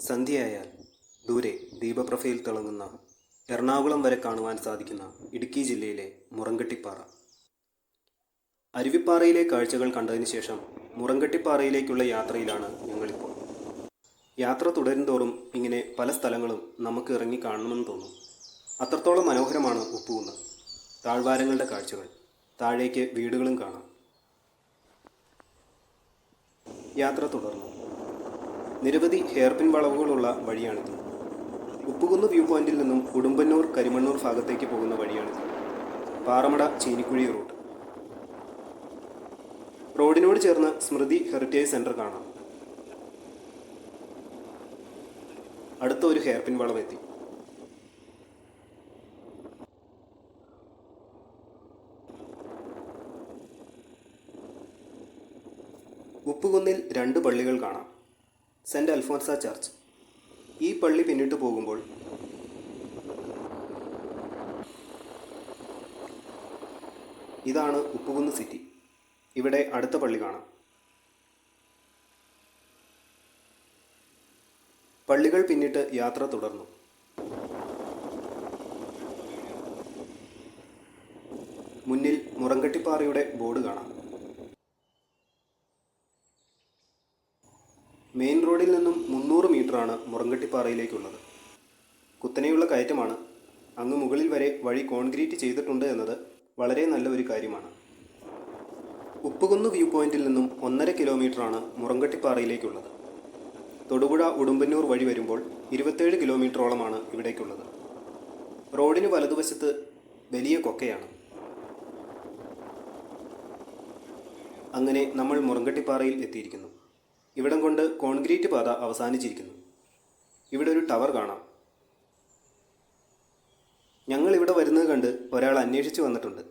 സന്ധ്യയായാൽ ദൂരെ ദീപപ്രഭയിൽ തിളങ്ങുന്ന എറണാകുളം വരെ കാണുവാൻ സാധിക്കുന്ന ഇടുക്കി ജില്ലയിലെ മുറങ്കട്ടിപ്പാറ. അരുവിപ്പാറയിലെ കാഴ്ചകൾ കണ്ടതിന് ശേഷം മുറങ്കട്ടിപ്പാറയിലേക്കുള്ള യാത്രയിലാണ് ഞങ്ങളിപ്പോൾ. യാത്ര തുടരുംതോറും ഇങ്ങനെ പല സ്ഥലങ്ങളും നമുക്ക് ഇറങ്ങി കാണണമെന്ന് തോന്നും. അത്രത്തോളം മനോഹരമാണ് ഉപ്പുകുന്ന്. താഴ്വാരങ്ങളുടെ കാഴ്ചകൾ, താഴേക്ക് വീടുകളും കാണാം. യാത്ര തുടർന്നു. നിരവധി ഹെയർപിൻ വളവുകളുള്ള വഴിയാണിത്. ഉപ്പുകുന്ന് വ്യൂ പോയിന്റിൽ നിന്നും ഉടുമ്പന്നൂർ കരിമണ്ണൂർ ഭാഗത്തേക്ക് പോകുന്ന വഴിയാണിത്. പാറമട ചീനിക്കുഴി റൂട്ട്. റോഡിനോട് ചേർന്ന് സ്മൃതി ഹെറിറ്റേജ് സെന്റർ കാണാം. അടുത്ത ഒരു ഹെയർപിൻ വളവെത്തി. ഉപ്പുകുന്നിൽ 2 പള്ളികൾ കാണാം. Saint Alphonsa church. ഈ പള്ളി പിന്നിട്ട് പോകുമ്പോൾ ഇതാണ് ഉപ്പുകുന്ന് സിറ്റി. ഇവിടെ അടുത്ത പള്ളി കാണാം. പള്ളികൾ പിന്നിട്ട് യാത്ര തുടർന്നു. മുന്നിൽ മുറങ്കട്ടിപ്പാറയുടെ ബോർഡ് കാണാം. മെയിൻ റോഡിൽ നിന്നും 300 മീറ്ററാണ് മുറങ്കട്ടിപ്പാറയിലേക്കുള്ളത്. കുത്തനെയുള്ള കയറ്റമാണ്. അങ്ങ് മുകളിൽ വരെ വഴി കോൺക്രീറ്റ് ചെയ്തിട്ടുണ്ട് എന്നത് വളരെ നല്ല ഒരു കാര്യമാണ്. ഉപ്പുകുന്ന് വ്യൂ പോയിന്റിൽ നിന്നും 1.5 കിലോമീറ്ററാണ് മുറങ്കട്ടിപ്പാറയിലേക്കുള്ളത്. തൊടുപുഴ ഉടുമ്പന്നൂർ വഴി വരുമ്പോൾ 27 കിലോമീറ്ററോളമാണ് ഇവിടേക്കുള്ളത്. റോഡിന് വലതുവശത്ത് വലിയ കൊക്കയാണ്. അങ്ങനെ നമ്മൾ മുറങ്കട്ടിപ്പാറയിൽ എത്തിയിരിക്കുന്നു. ഇവിടം കൊണ്ട് കോൺക്രീറ്റ് പാത അവസാനിച്ചിരിക്കുന്നു. ഇവിടെ ഒരു ടവർ കാണാം. ഞങ്ങൾ ഇവിടെ വരുന്നത് കണ്ട് ഒരാൾ അന്വേഷിച്ചു വന്നിട്ടുണ്ട്.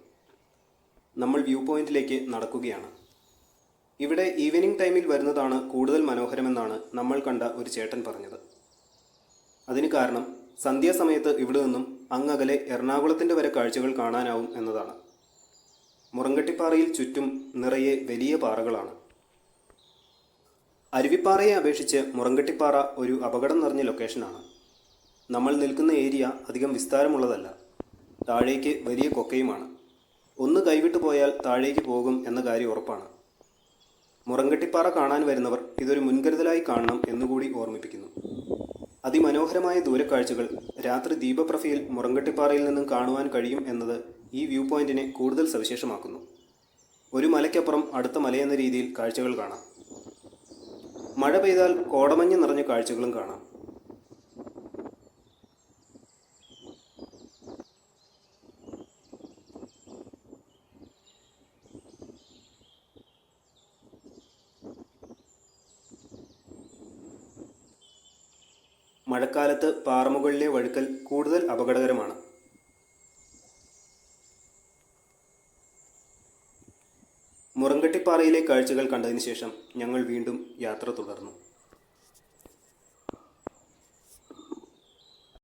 നമ്മൾ വ്യൂ പോയിന്റിലേക്ക് നടക്കുകയാണ്. ഇവിടെ ഈവനിങ് ടൈമിൽ വരുന്നതാണ് കൂടുതൽ മനോഹരമെന്നാണ് നമ്മൾ കണ്ട ഒരു ചേട്ടൻ പറഞ്ഞത്. അതിന് കാരണം സന്ധ്യാസമയത്ത് ഇവിടെ നിന്നും അങ്ങകലെ എറണാകുളത്തിൻ്റെ വരെ കാഴ്ചകൾ കാണാനാവും എന്നതാണ്. മുറങ്കട്ടിപ്പാറയിൽ ചുറ്റും നിറയെ വലിയ പാറകളാണ്. അരുവിപ്പാറയെ അപേക്ഷിച്ച് മുറങ്കട്ടിപ്പാറ ഒരു അപകടം നിറഞ്ഞ ലൊക്കേഷനാണ്. നമ്മൾ നിൽക്കുന്ന ഏരിയ അധികം വിസ്താരമുള്ളതല്ല. താഴേക്ക് വലിയ കൊക്കയുമാണ്. ഒന്ന് കൈവിട്ടു പോയാൽ താഴേക്ക് പോകും എന്ന കാര്യം ഉറപ്പാണ്. മുറങ്കട്ടിപ്പാറ കാണാൻ വരുന്നവർ ഇതൊരു മുൻകരുതലായി കാണണം എന്നുകൂടി ഓർമ്മിപ്പിക്കുന്നു. അതിമനോഹരമായ ദൂരക്കാഴ്ചകൾ രാത്രി ദീപപ്രഭയിൽ മുറങ്കട്ടിപ്പാറയിൽ നിന്നും കാണുവാൻ കഴിയും എന്നത് ഈ വ്യൂ പോയിന്റിനെ കൂടുതൽ സവിശേഷമാക്കുന്നു. ഒരു മലയ്ക്കപ്പുറം അടുത്ത മലയെന്ന രീതിയിൽ കാഴ്ചകൾ കാണാം. മഴ പെയ്താൽ കോടമഞ്ഞ് നിറഞ്ഞ കാഴ്ചകളും കാണാം. മഴക്കാലത്ത് പാറമുകളിലെ വഴുക്കൽ കൂടുതൽ അപകടകരമാണ്. മുറങ്കട്ടിപ്പാറയിലെ കാഴ്ചകൾ കണ്ടതിന് ശേഷം ഞങ്ങൾ വീണ്ടും യാത്ര തുടർന്നു.